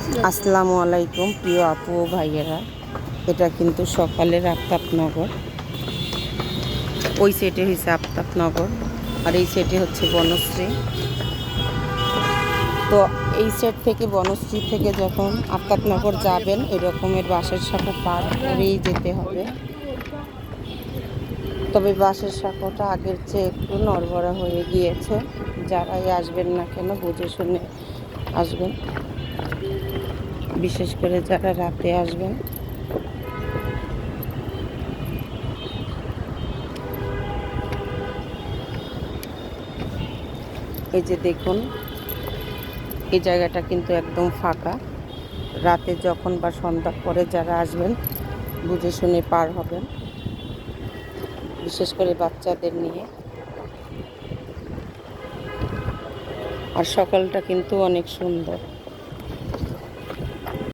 আসসালামু আলাইকুম প্রিয় আপু ও ভাইয়েরা। এটা কিন্তু সকালের আফতাবনগর। ওই সেটে হয়েছে আফতাবনগর আর এই সেটে হচ্ছে বনশ্রী। তো এই সেট থেকে বনশ্রী থেকে যখন আফতাবনগর যাবেন এরকমের বাঁশের সাঁকো পার করেই যেতে হবে। তবে বাঁশের সাঁকোটা আগের চেয়ে একটু নড়বড়া হয়ে গিয়েছে। যারাই আসবেন না কেন বুঝে শুনে আসবেন, বিশেষ করে যারা রাতে আসবেন। এই যে দেখুন, এই জায়গাটা কিন্তু একদম ফাঁকা। রাতে যখন বা সন্ধ্যার পরে যারা আসবেন বুঝে শুনে পার হবেন, বিশেষ করে বাচ্চাদের নিয়ে। আর সকালটা কিন্তু অনেক সুন্দর।